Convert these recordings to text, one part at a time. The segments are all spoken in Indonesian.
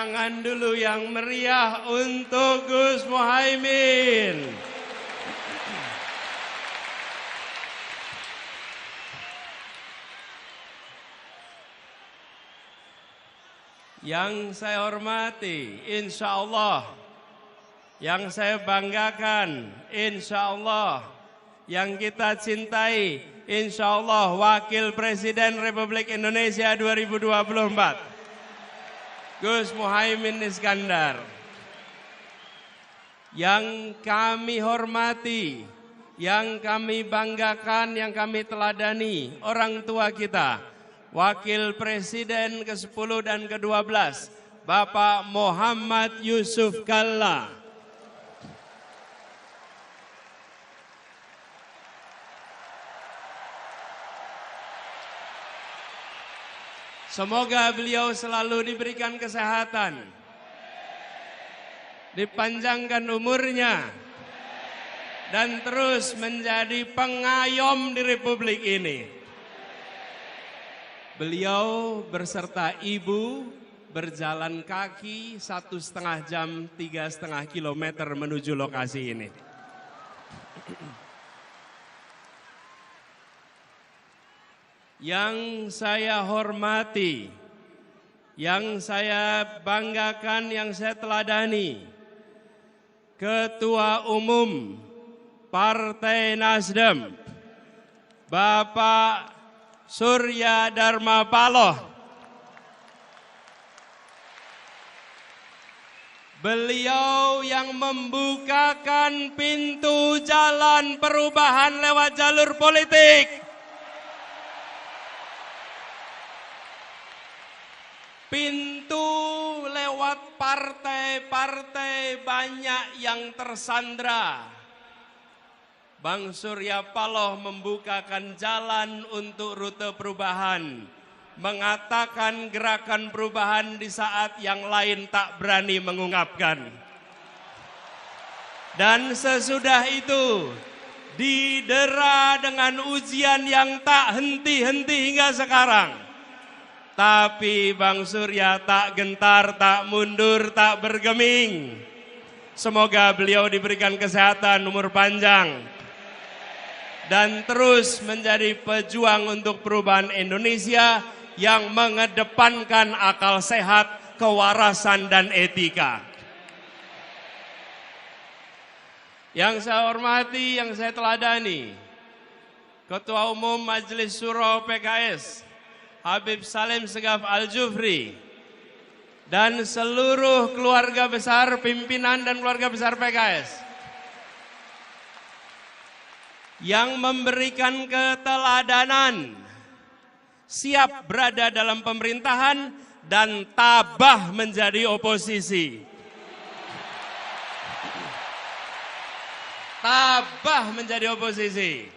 tangan dulu yang meriah untuk Gus Muhaimin. Yang saya hormati, insya Allah, yang saya banggakan, insya Allah, yang kita cintai, insya Allah, Wakil Presiden Republik Indonesia 2024, Gus Muhaimin Iskandar. Yang kami hormati, yang kami banggakan, yang kami teladani, orang tua kita, Wakil Presiden ke-10 dan ke-12, Bapak Muhammad Yusuf Kalla. Semoga beliau selalu diberikan kesehatan, dipanjangkan umurnya, dan terus menjadi pengayom di Republik ini. Beliau berserta ibu berjalan kaki 1,5 jam, 3,5 kilometer menuju lokasi ini. Yang saya hormati, yang saya banggakan, yang saya teladani, Ketua Umum Partai Nasdem, Bapak Surya Dharma Paloh. Beliau yang membukakan pintu jalan perubahan lewat jalur politik. Pintu lewat partai-partai banyak yang tersandra. Bang Surya Paloh membukakan jalan untuk rute perubahan, mengatakan gerakan perubahan di saat yang lain tak berani mengungkapkan. Dan sesudah itu didera dengan ujian yang tak henti-henti hingga sekarang. Tapi Bang Surya tak gentar, tak mundur, tak bergeming. Semoga beliau diberikan kesehatan, umur panjang, dan terus menjadi pejuang untuk perubahan Indonesia yang mengedepankan akal sehat, kewarasan, dan etika. Yang saya hormati, yang saya teladani, Ketua Umum Majelis Syuro PKS, Habib Salim Segaf Al-Jufri, dan seluruh keluarga besar, pimpinan dan keluarga besar PKS, yang memberikan keteladanan, siap berada dalam pemerintahan dan tabah menjadi oposisi. Tabah menjadi oposisi,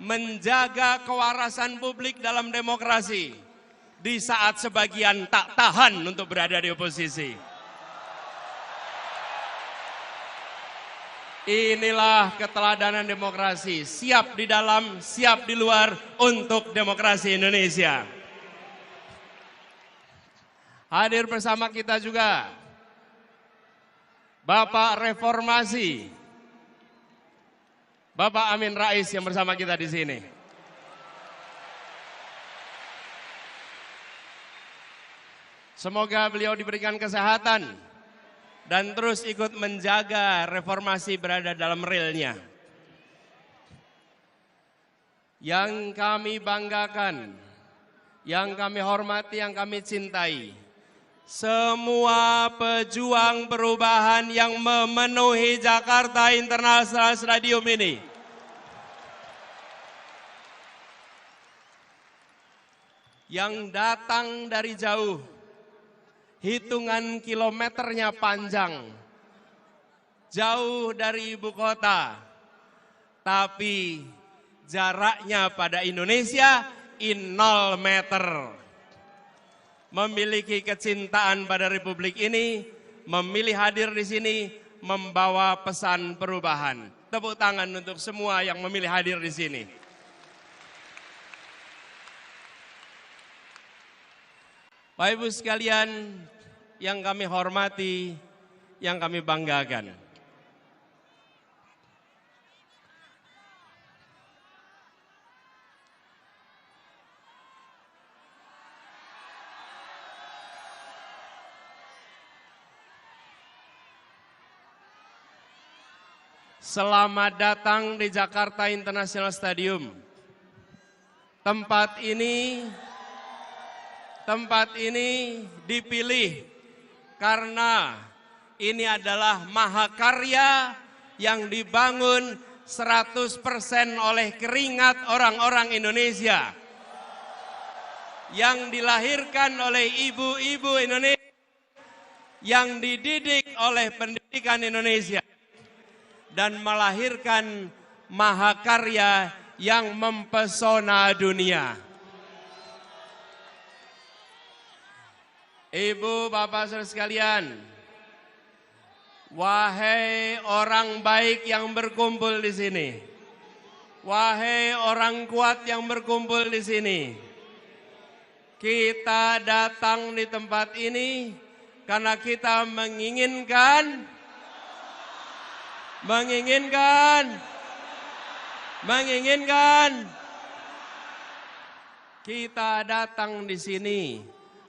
menjaga kewarasan publik dalam demokrasi di saat sebagian tak tahan untuk berada di oposisi. Inilah keteladanan demokrasi, siap di dalam, siap di luar untuk demokrasi Indonesia. Hadir bersama kita juga Bapak Reformasi, Bapak Amin Rais yang bersama kita di sini. Semoga beliau diberikan kesehatan dan terus ikut menjaga reformasi berada dalam relnya. Yang kami banggakan, yang kami hormati, yang kami cintai, semua pejuang perubahan yang memenuhi Jakarta International Stadium ini. Yang datang dari jauh, hitungan kilometernya panjang, jauh dari ibu kota, tapi jaraknya pada Indonesia 0 meter. Memiliki kecintaan pada Republik ini, memilih hadir di sini, membawa pesan perubahan. Tepuk tangan untuk semua yang memilih hadir di sini. Bapak Ibu sekalian yang kami hormati, yang kami banggakan. Selamat datang di Jakarta International Stadium. Tempat ini dipilih karena ini adalah mahakarya yang dibangun 100% oleh keringat orang-orang Indonesia. Yang dilahirkan oleh ibu-ibu Indonesia, yang dididik oleh pendidikan Indonesia, dan melahirkan mahakarya yang mempesona dunia. Ibu, bapak, saudara sekalian, wahai orang baik yang berkumpul di sini, wahai orang kuat yang berkumpul di sini, kita datang di tempat ini karena kita menginginkan kita datang di sini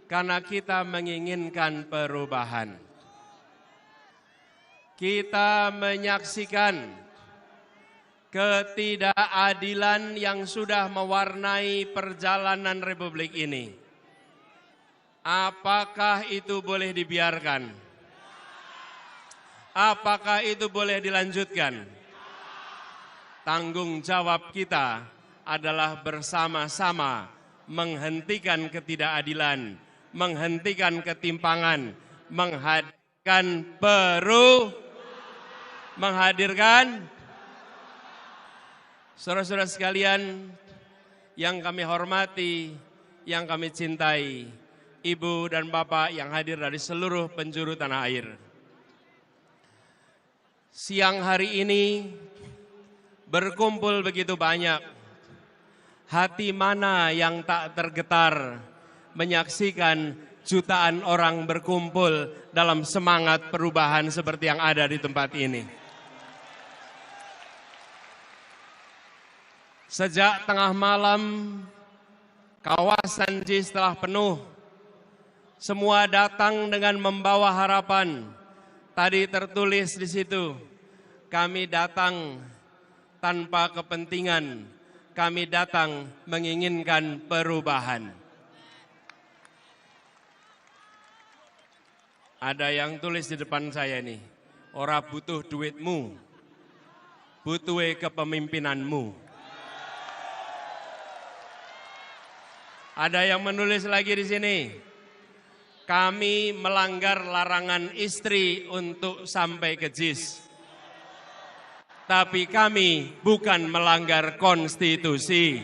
karena kita menginginkan perubahan. Kita menyaksikan ketidakadilan yang sudah mewarnai perjalanan Republik ini. Apakah itu boleh dibiarkan? Apakah itu boleh dilanjutkan? Tanggung jawab kita adalah bersama-sama menghentikan ketidakadilan, menghentikan ketimpangan, menghadirkan saudara-saudara sekalian yang kami hormati, yang kami cintai, ibu dan bapak yang hadir dari seluruh penjuru tanah air. Siang hari ini berkumpul begitu banyak. Hati mana yang tak tergetar menyaksikan jutaan orang berkumpul dalam semangat perubahan seperti yang ada di tempat ini. Sejak tengah malam, kawasan JIS telah penuh. Semua datang dengan membawa harapan. Tadi tertulis di situ, kami datang tanpa kepentingan, kami datang menginginkan perubahan. Ada yang tulis di depan saya nih, ora butuh duitmu, butuh kepemimpinanmu. Ada yang menulis lagi di sini, kami melanggar larangan istri untuk sampai ke JIS. Tapi kami bukan melanggar konstitusi.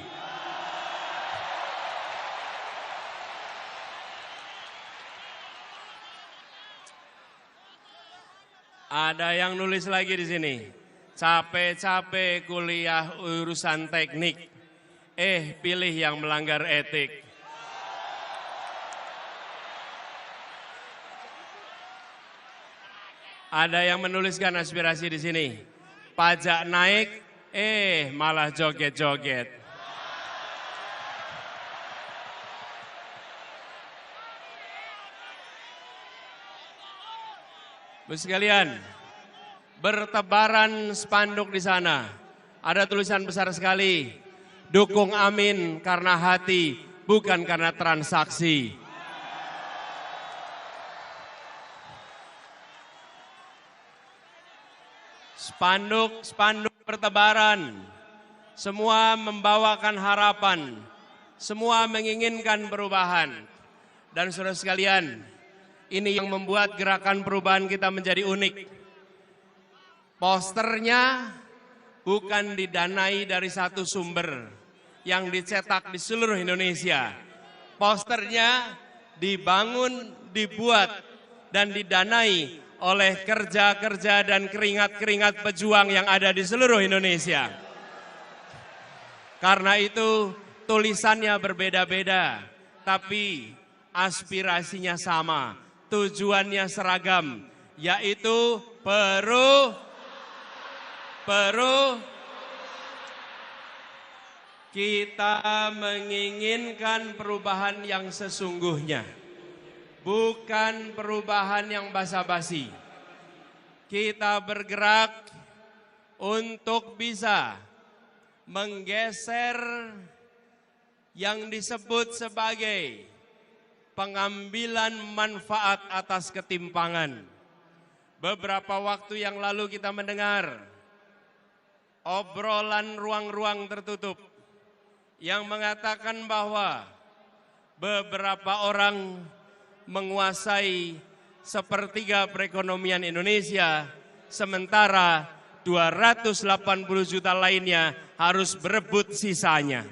Ada yang nulis lagi di sini, capek-capek kuliah urusan teknik, pilih yang melanggar etik. Ada yang menuliskan aspirasi di sini, pajak naik, malah joget-joget. Bapak sekalian, bertebaran spanduk di sana. Ada tulisan besar sekali, dukung Amin karena hati, bukan karena transaksi. Spanduk bertebaran, semua membawakan harapan, semua menginginkan perubahan. Dan saudara sekalian, ini yang membuat gerakan perubahan kita menjadi unik. Posternya bukan didanai dari satu sumber yang dicetak di seluruh Indonesia. Posternya dibangun, dibuat, dan didanai oleh kerja-kerja dan keringat-keringat pejuang yang ada di seluruh Indonesia. Karena itu tulisannya berbeda-beda, tapi aspirasinya sama. tujuannya seragam, yaitu kita menginginkan perubahan yang sesungguhnya, bukan perubahan yang basa-basi. Kita bergerak untuk bisa menggeser yang disebut sebagai pengambilan manfaat atas ketimpangan. Beberapa waktu yang lalu kita mendengar obrolan ruang-ruang tertutup yang mengatakan bahwa beberapa orang menguasai sepertiga perekonomian Indonesia, sementara 280 juta lainnya harus berebut sisanya.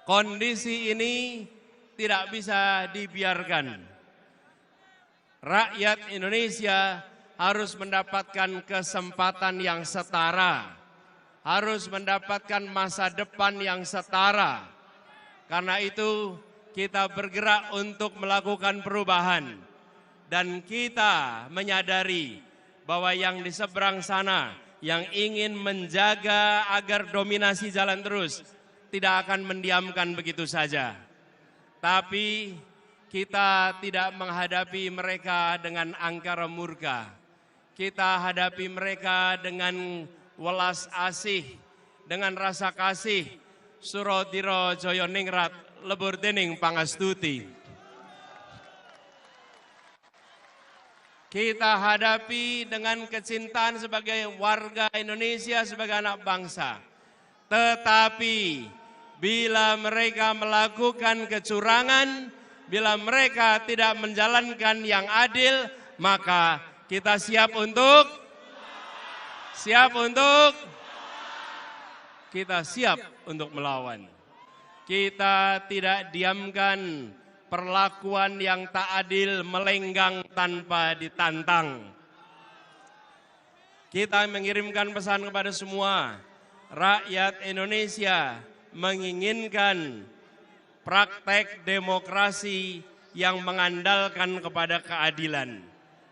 Kondisi ini tidak bisa dibiarkan. Rakyat Indonesia harus mendapatkan kesempatan yang setara, harus mendapatkan masa depan yang setara. Karena itu kita bergerak untuk melakukan perubahan. Dan kita menyadari bahwa yang di seberang sana yang ingin menjaga agar dominasi jalan terus tidak akan mendiamkan begitu saja. Tapi kita tidak menghadapi mereka dengan angkara murka. Kita hadapi mereka dengan welas asih, dengan rasa kasih. Surodiro Joyo Ningrat lebur dening pangastuti. Kita hadapi dengan kecintaan sebagai warga Indonesia, sebagai anak bangsa. Tetapi bila mereka melakukan kecurangan, bila mereka tidak menjalankan yang adil, maka kita siap untuk melawan. Kita tidak diamkan perlakuan yang tak adil melenggang tanpa ditantang. Kita mengirimkan pesan kepada semua rakyat Indonesia, menginginkan praktek demokrasi yang mengandalkan kepada keadilan,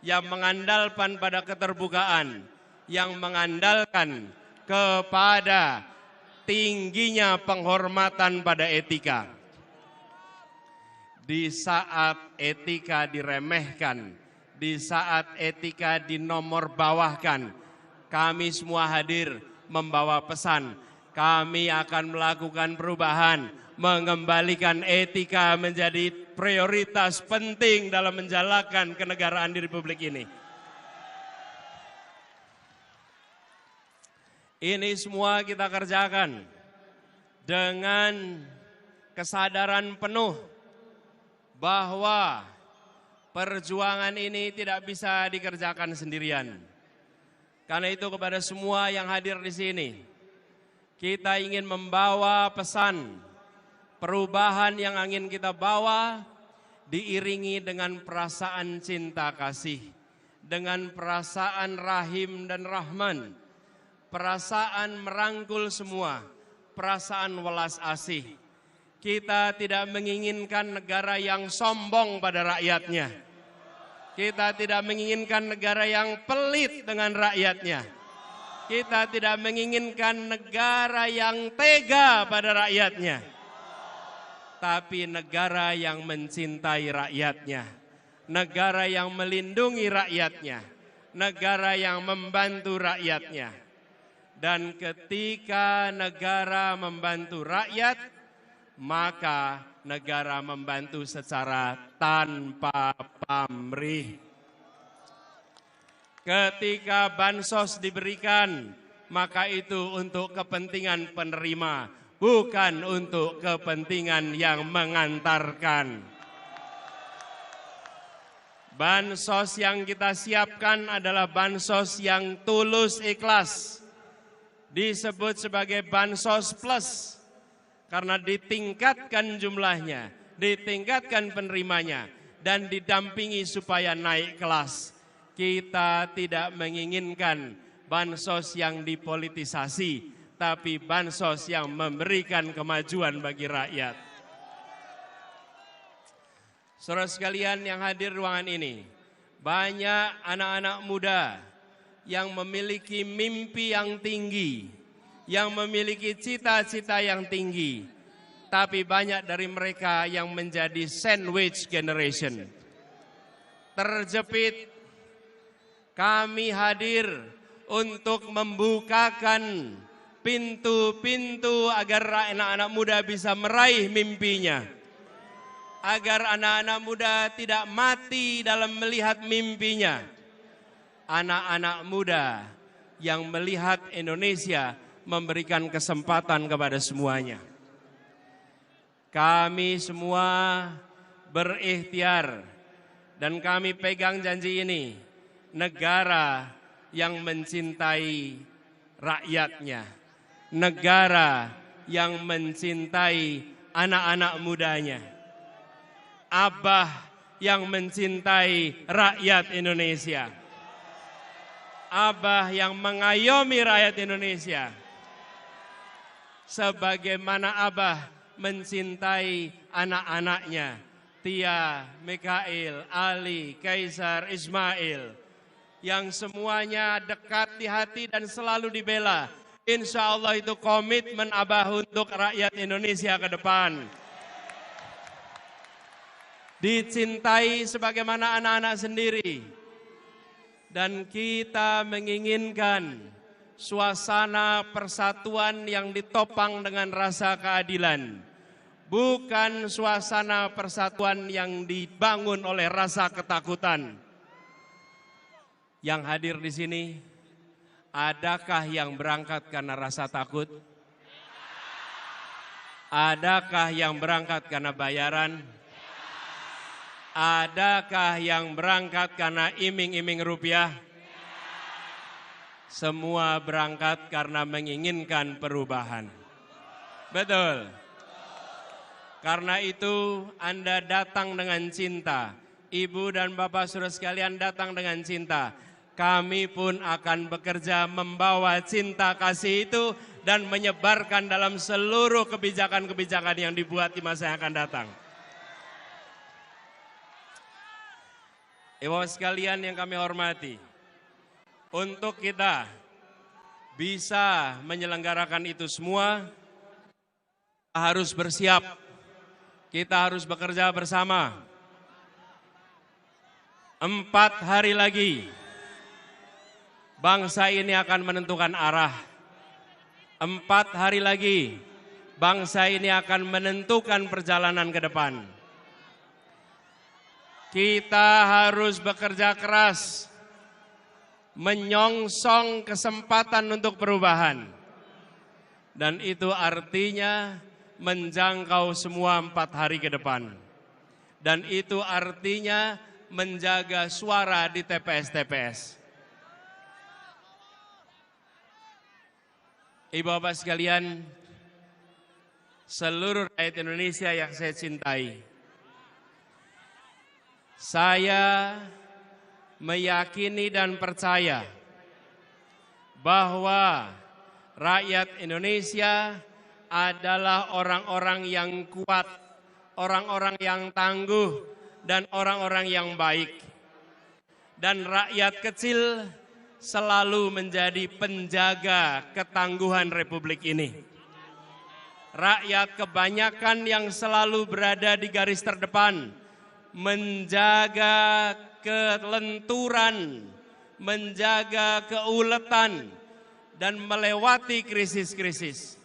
yang mengandalkan pada keterbukaan, yang mengandalkan kepada tingginya penghormatan pada etika. Di saat etika diremehkan, di saat etika dinomorbawahkan, kami semua hadir membawa pesan. Kami akan melakukan perubahan, mengembalikan etika menjadi prioritas penting dalam menjalankan kenegaraan di Republik ini. Ini semua kita kerjakan dengan kesadaran penuh bahwa perjuangan ini tidak bisa dikerjakan sendirian. Karena itu kepada semua yang hadir di sini, kita ingin membawa pesan perubahan yang ingin kita bawa diiringi dengan perasaan cinta kasih, dengan perasaan rahim dan rahman, perasaan merangkul semua, perasaan welas asih. Kita tidak menginginkan negara yang sombong pada rakyatnya. Kita tidak menginginkan negara yang pelit dengan rakyatnya. Kita tidak menginginkan negara yang tega pada rakyatnya. Tapi negara yang mencintai rakyatnya. Negara yang melindungi rakyatnya. Negara yang membantu rakyatnya. Dan ketika negara membantu rakyat, maka negara membantu secara tanpa pamrih. Ketika bansos diberikan, maka itu untuk kepentingan penerima, bukan untuk kepentingan yang mengantarkan. Bansos yang kita siapkan adalah bansos yang tulus ikhlas. Disebut sebagai bansos plus, karena ditingkatkan jumlahnya, ditingkatkan penerimanya, dan didampingi supaya naik kelas. Kita tidak menginginkan bansos yang dipolitisasi, tapi bansos yang memberikan kemajuan bagi rakyat. Saudara sekalian yang hadir ruangan ini, banyak anak-anak muda yang memiliki mimpi yang tinggi, yang memiliki cita-cita yang tinggi, tapi banyak dari mereka yang menjadi sandwich generation. Terjepit. Kami hadir untuk membukakan pintu-pintu agar anak-anak muda bisa meraih mimpinya. Agar anak-anak muda tidak mati dalam melihat mimpinya. Anak-anak muda yang melihat Indonesia memberikan kesempatan kepada semuanya. Kami semua berikhtiar dan kami pegang janji ini. Negara yang mencintai rakyatnya. Negara yang mencintai anak-anak mudanya. Abah yang mencintai rakyat Indonesia. Abah yang mengayomi rakyat Indonesia. Sebagaimana Abah mencintai anak-anaknya. Tia, Mikail, Ali, Kaisar, Ismail. Yang semuanya dekat di hati dan selalu dibela. Insya Allah itu komitmen Abah untuk rakyat Indonesia ke depan. Dicintai sebagaimana anak-anak sendiri. Dan kita menginginkan suasana persatuan yang ditopang dengan rasa keadilan. Bukan suasana persatuan yang dibangun oleh rasa ketakutan. Yang hadir di sini, adakah yang berangkat karena rasa takut? Adakah yang berangkat karena bayaran? Adakah yang berangkat karena iming-iming rupiah? Semua berangkat karena menginginkan perubahan. Betul. Karena itu Anda datang dengan cinta. Ibu dan Bapak saudara sekalian datang dengan cinta. Kami pun akan bekerja membawa cinta kasih itu dan menyebarkan dalam seluruh kebijakan-kebijakan yang dibuat di masa yang akan datang. Ibu sekalian yang kami hormati, untuk kita bisa menyelenggarakan itu semua, kita harus bersiap, kita harus bekerja bersama. 4 hari lagi, bangsa ini akan menentukan arah. 4 hari lagi, bangsa ini akan menentukan perjalanan ke depan. Kita harus bekerja keras, menyongsong kesempatan untuk perubahan. Dan itu artinya menjangkau semua 4 hari ke depan. Dan itu artinya menjaga suara di TPS-TPS. Ibu bapak sekalian, seluruh rakyat Indonesia yang saya cintai, saya meyakini dan percaya bahwa rakyat Indonesia adalah orang-orang yang kuat, orang-orang yang tangguh, dan orang-orang yang baik. Dan rakyat kecil selalu menjadi penjaga ketangguhan Republik ini. Rakyat kebanyakan yang selalu berada di garis terdepan, menjaga kelenturan, menjaga keuletan, dan melewati krisis-krisis.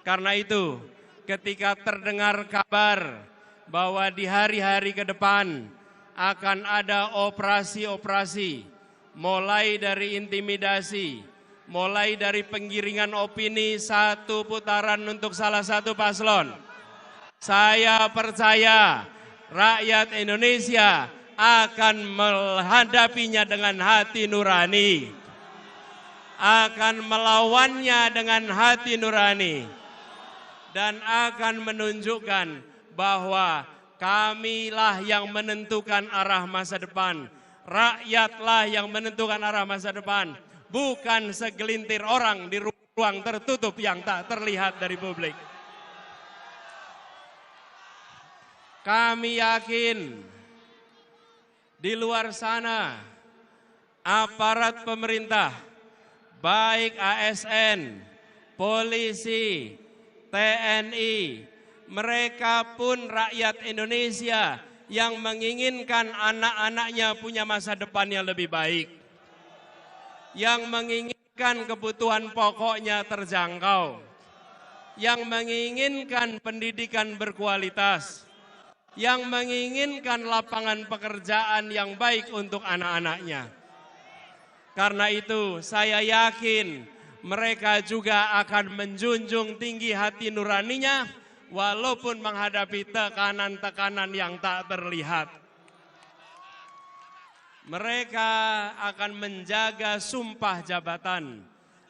Karena itu, ketika terdengar kabar bahwa di hari-hari ke depan akan ada operasi-operasi, mulai dari intimidasi, mulai dari penggiringan opini 1 putaran untuk salah satu paslon, saya percaya rakyat Indonesia akan menghadapinya dengan hati nurani, akan melawannya dengan hati nurani, dan akan menunjukkan bahwa kamilah yang menentukan arah masa depan, rakyatlah yang menentukan arah masa depan, bukan segelintir orang di ruang tertutup yang tak terlihat dari publik. Kami yakin Di luar sana, aparat pemerintah, baik ASN, polisi, TNI, mereka pun rakyat Indonesia yang menginginkan anak-anaknya punya masa depan yang lebih baik, yang menginginkan kebutuhan pokoknya terjangkau, yang menginginkan pendidikan berkualitas, yang menginginkan lapangan pekerjaan yang baik untuk anak-anaknya. Karena itu saya yakin mereka juga akan menjunjung tinggi hati nuraninya walaupun menghadapi tekanan-tekanan yang tak terlihat. Mereka akan menjaga sumpah jabatan.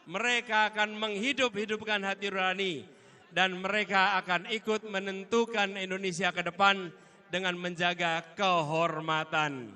Mereka akan menghidup-hidupkan hati nurani. Dan mereka akan ikut menentukan Indonesia ke depan dengan menjaga kehormatan.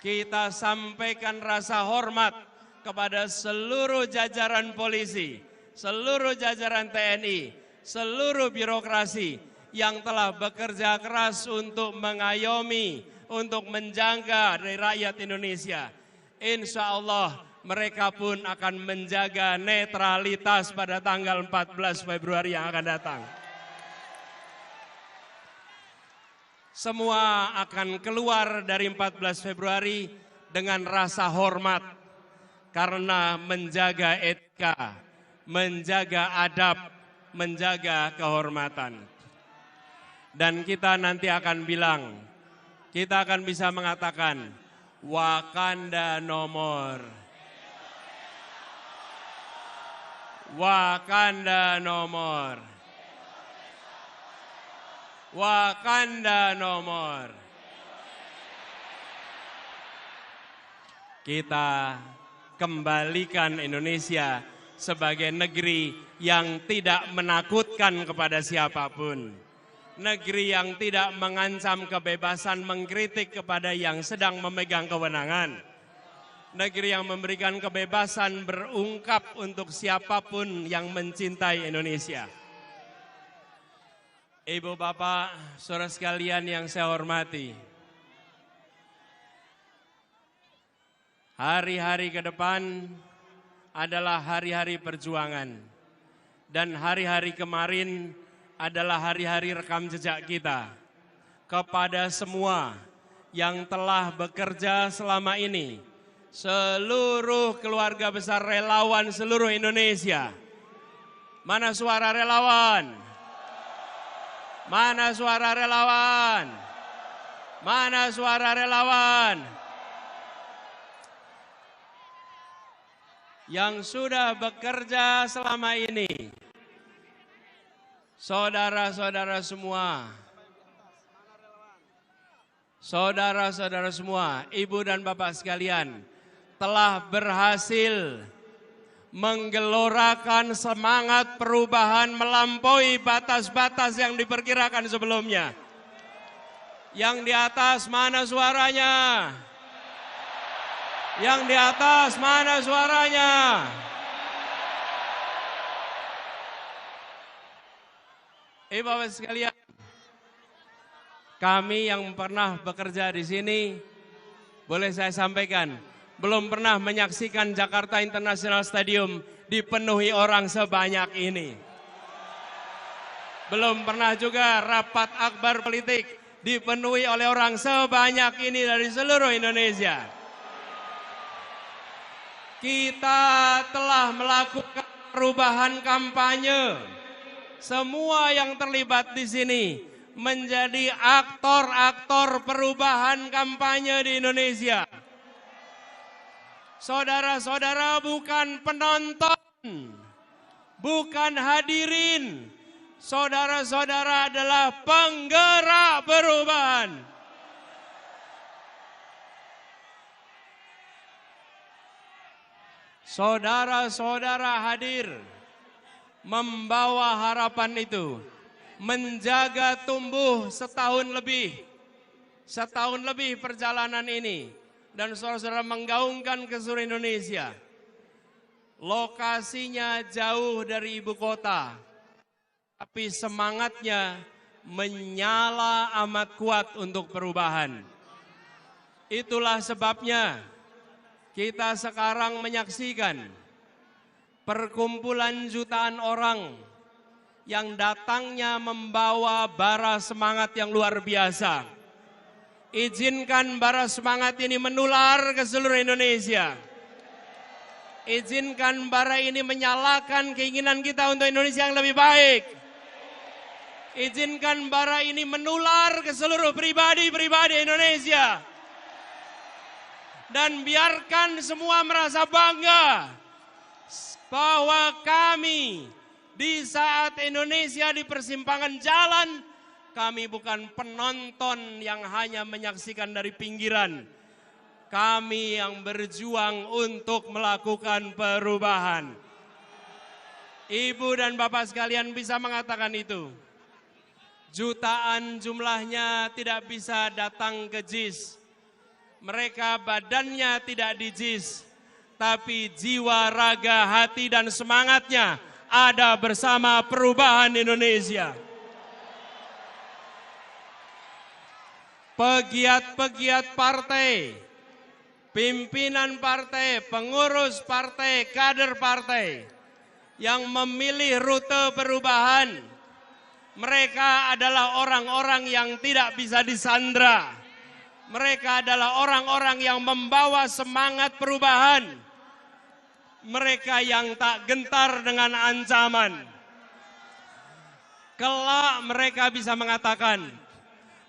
Kita sampaikan rasa hormat kepada seluruh jajaran polisi, seluruh jajaran TNI, seluruh birokrasi yang telah bekerja keras untuk mengayomi, untuk menjaga dari rakyat Indonesia. Insya Allah mereka pun akan menjaga netralitas pada tanggal 14 Februari yang akan datang. Semua akan keluar dari 14 Februari dengan rasa hormat karena menjaga etika, menjaga adab, menjaga kehormatan. Dan kita nanti akan bilang, kita akan bisa mengatakan, Wakanda no more. Wakanda no more. Wakanda no more. Kita kembalikan Indonesia sebagai negeri yang tidak menakutkan kepada siapapun. Negeri yang tidak mengancam kebebasan mengkritik kepada yang sedang memegang kewenangan. Negeri yang memberikan kebebasan berungkap untuk siapapun yang mencintai Indonesia. Ibu, Bapak, saudara sekalian yang saya hormati. Hari-hari ke depan adalah hari-hari perjuangan. Dan hari-hari kemarin adalah hari-hari rekam jejak kita. Kepada semua yang telah bekerja selama ini, seluruh keluarga besar relawan seluruh Indonesia. Mana suara relawan? Mana suara relawan? Mana suara relawan? Yang sudah bekerja selama ini. Saudara-saudara semua. Saudara-saudara semua, ibu dan bapak sekalian, telah berhasil menggelorakan semangat perubahan melampaui batas-batas yang diperkirakan sebelumnya. Yang di atas mana suaranya? Yang di atas mana suaranya? Ibu bapak sekalian, kami yang pernah bekerja di sini, boleh saya sampaikan, belum pernah menyaksikan Jakarta International Stadium dipenuhi orang sebanyak ini. Belum pernah juga rapat akbar politik dipenuhi oleh orang sebanyak ini dari seluruh Indonesia. Kita telah melakukan perubahan kampanye. Semua yang terlibat di sini menjadi aktor-aktor perubahan kampanye di Indonesia. Saudara-saudara bukan penonton, bukan hadirin. Saudara-saudara adalah penggerak perubahan. Saudara-saudara hadir membawa harapan itu, menjaga tumbuh setahun lebih perjalanan ini, dan saudara-saudara menggaungkan ke seluruh Indonesia. Lokasinya jauh dari ibu kota, tapi semangatnya menyala amat kuat untuk perubahan. Itulah sebabnya kita sekarang menyaksikan perkumpulan jutaan orang yang datangnya membawa bara semangat yang luar biasa. Izinkan bara semangat ini menular ke seluruh Indonesia. Izinkan bara ini menyalakan keinginan kita untuk Indonesia yang lebih baik. Izinkan bara ini menular ke seluruh pribadi-pribadi Indonesia. Dan biarkan semua merasa bangga bahwa kami di saat Indonesia di persimpangan jalan, kami bukan penonton yang hanya menyaksikan dari pinggiran. Kami yang berjuang untuk melakukan perubahan. Ibu dan Bapak sekalian bisa mengatakan itu. Jutaan jumlahnya tidak bisa datang ke JIS. Mereka badannya tidak di JIS. Tapi jiwa, raga, hati dan semangatnya ada bersama perubahan Indonesia. Pegiat-pegiat partai, pimpinan partai, pengurus partai, kader partai yang memilih rute perubahan, mereka adalah orang-orang yang tidak bisa disandra. Mereka adalah orang-orang yang membawa semangat perubahan. Mereka yang tak gentar dengan ancaman. Kelak mereka bisa mengatakan,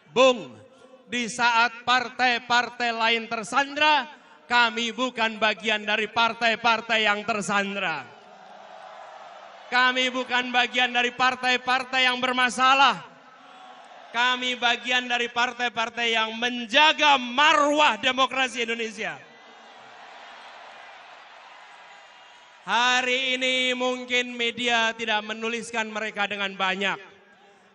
Bung, di saat partai-partai lain tersandra, kami bukan bagian dari partai-partai yang tersandra. Kami bukan bagian dari partai-partai yang bermasalah. Kami bagian dari partai-partai yang menjaga marwah demokrasi Indonesia. Hari ini mungkin media tidak menuliskan mereka dengan banyak.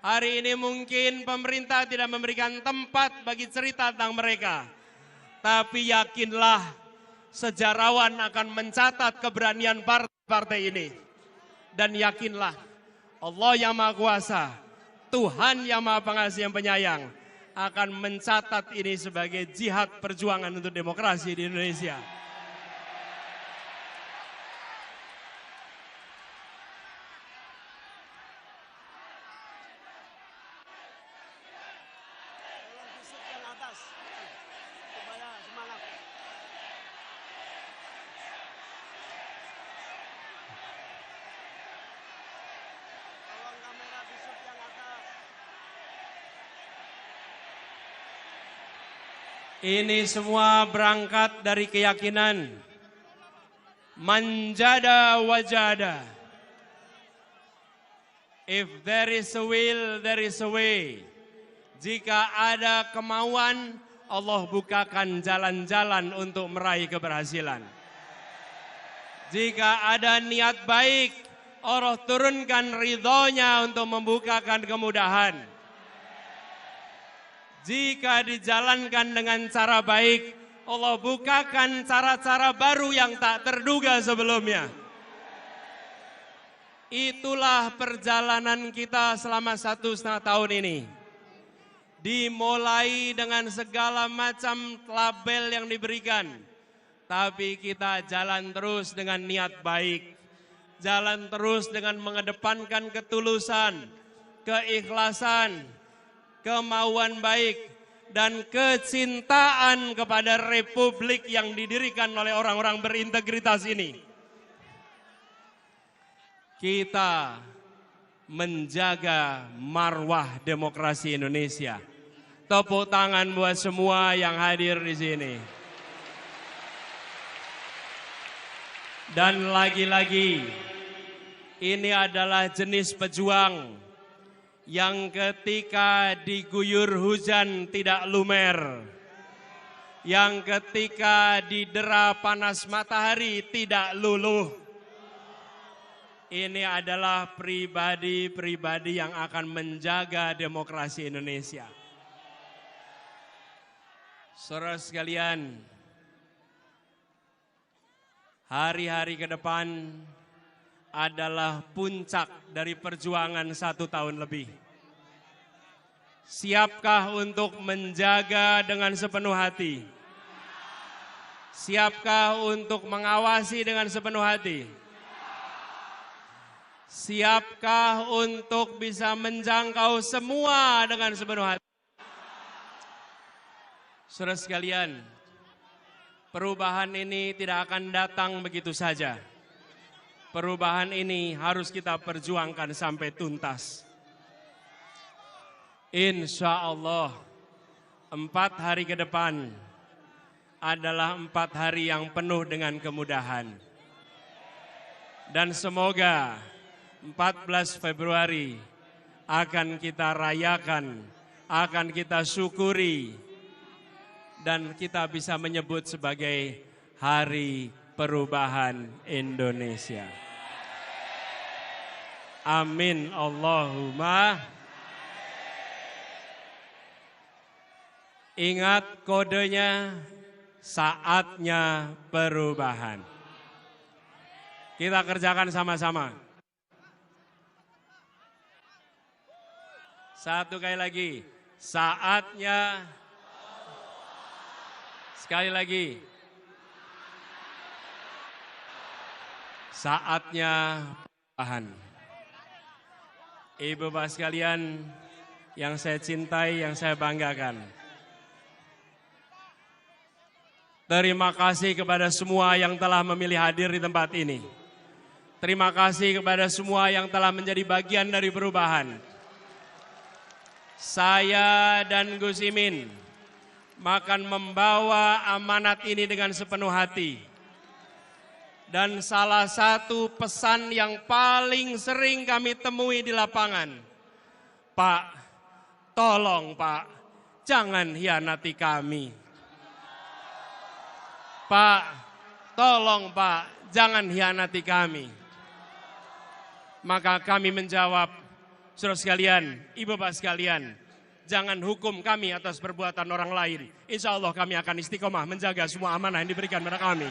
Hari ini mungkin pemerintah tidak memberikan tempat bagi cerita tentang mereka. Tapi yakinlah, sejarawan akan mencatat keberanian partai-partai ini. Dan yakinlah, Allah yang Maha Kuasa, Tuhan yang Maha Pengasih yang penyayang, akan mencatat ini sebagai jihad perjuangan untuk demokrasi di Indonesia. Ini semua berangkat dari keyakinan manjada wajada. If there is a will, there is a way. Jika ada kemauan, Allah bukakan jalan-jalan untuk meraih keberhasilan. Jika ada niat baik, Allah turunkan ridhonya untuk membukakan kemudahan. Jika dijalankan dengan cara baik, Allah bukakan cara-cara baru yang tak terduga sebelumnya. Itulah perjalanan kita selama 1,5 tahun ini. Dimulai dengan segala macam label yang diberikan. Tapi kita jalan terus dengan niat baik. Jalan terus dengan mengedepankan ketulusan, keikhlasan, kemauan baik, dan kecintaan kepada republik yang didirikan oleh orang-orang berintegritas ini. Kita menjaga marwah demokrasi Indonesia. Tepuk tangan buat semua yang hadir di sini. Dan lagi-lagi, ini adalah jenis pejuang yang ketika diguyur hujan tidak lumer, yang ketika didera panas matahari tidak luluh. Ini adalah pribadi-pribadi yang akan menjaga demokrasi Indonesia. Saudara sekalian, hari-hari ke depan adalah puncak dari perjuangan 1 tahun lebih. Siapkah untuk menjaga dengan sepenuh hati Siapkah untuk mengawasi dengan sepenuh hati? Siapkah untuk bisa menjangkau semua dengan sepenuh hati? Saudara sekalian, perubahan ini tidak akan datang begitu saja. Perubahan ini harus kita perjuangkan sampai tuntas. Insya Allah, 4 hari ke depan adalah 4 hari yang penuh dengan kemudahan. Dan semoga 14 Februari akan kita rayakan, akan kita syukuri, dan kita bisa menyebut sebagai Hari Perubahan Indonesia. Amin Allahumma. Ingat kodenya, saatnya perubahan. Kita kerjakan sama-sama. Satu kali lagi, saatnya. Sekali lagi, saatnya perubahan. Ibu bapak sekalian yang saya cintai, yang saya banggakan. Terima kasih kepada semua yang telah memilih hadir di tempat ini. Terima kasih kepada semua yang telah menjadi bagian dari perubahan. Saya dan Gus Imin akan membawa amanat ini dengan sepenuh hati. Dan salah satu pesan yang paling sering kami temui di lapangan, Pak, tolong Pak, jangan hianati kami. Pak, tolong Pak, jangan hianati kami. Maka kami menjawab, saudara sekalian, ibu bapak sekalian, jangan hukum kami atas perbuatan orang lain. Insya Allah kami akan istiqomah menjaga semua amanah yang diberikan kepada kami.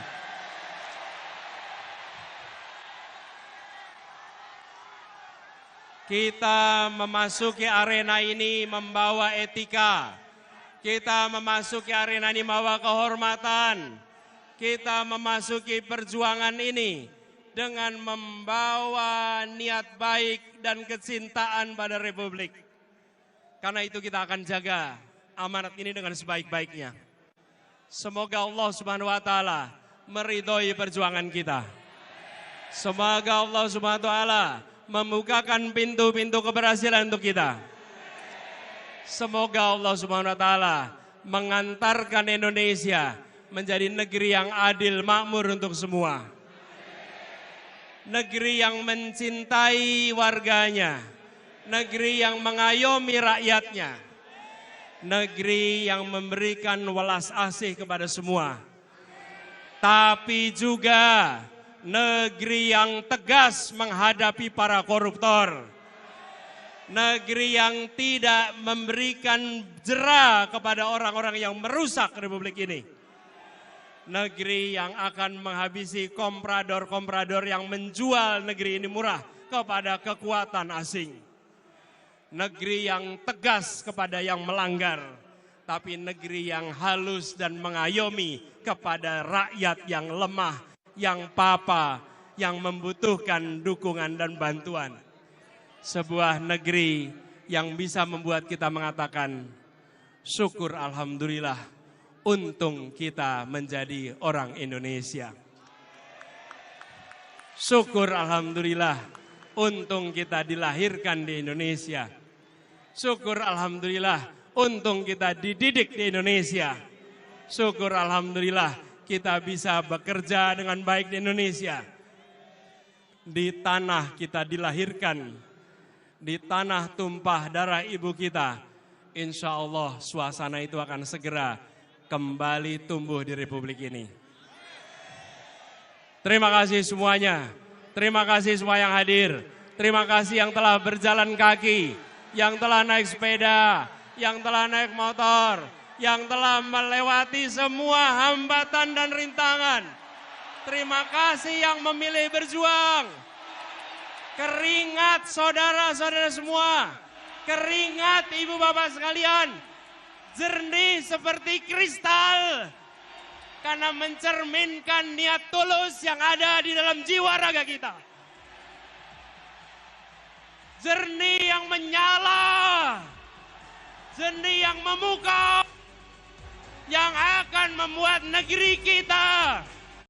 Kita memasuki arena ini membawa etika. Kita memasuki arena ini membawa kehormatan. Kita memasuki perjuangan ini dengan membawa niat baik dan kecintaan pada Republik. Karena itu kita akan jaga amanat ini dengan sebaik-baiknya. Semoga Allah Subhanahu wa taala meridhoi perjuangan kita. Semoga Allah Subhanahu wa taala membukakan pintu-pintu keberhasilan untuk kita. Semoga Allah Subhanahu wa taala mengantarkan Indonesia menjadi negeri yang adil, makmur untuk semua. Negeri yang mencintai warganya, negeri yang mengayomi rakyatnya, negeri yang memberikan welas asih kepada semua. Tapi juga negeri yang tegas menghadapi para koruptor. Negeri yang tidak memberikan jera kepada orang-orang yang merusak Republik ini. Negeri yang akan menghabisi komprador-komprador yang menjual negeri ini murah kepada kekuatan asing. Negeri yang tegas kepada yang melanggar, tapi negeri yang halus dan mengayomi kepada rakyat yang lemah, yang papa, yang membutuhkan dukungan dan bantuan. Sebuah negeri yang bisa membuat kita mengatakan, syukur alhamdulillah, untung kita menjadi orang Indonesia. Syukur alhamdulillah, untung kita dilahirkan di Indonesia. Syukur alhamdulillah, untung kita dididik di Indonesia. Syukur alhamdulillah, kita bisa bekerja dengan baik di Indonesia. Di tanah kita dilahirkan, di tanah tumpah darah ibu kita. Insya Allah suasana itu akan segera kembali tumbuh di Republik ini. Terima kasih semuanya. Terima kasih semua yang hadir. Terima kasih yang telah berjalan kaki, yang telah naik sepeda, yang telah naik motor, yang telah melewati semua hambatan dan rintangan. Terima kasih yang memilih berjuang. Keringat saudara-saudara semua, keringat ibu bapak sekalian, jernih seperti kristal. karena mencerminkan niat tulus yang ada di dalam jiwa raga kita. Jernih yang menyala, jernih yang memukau, yang akan membuat negeri kita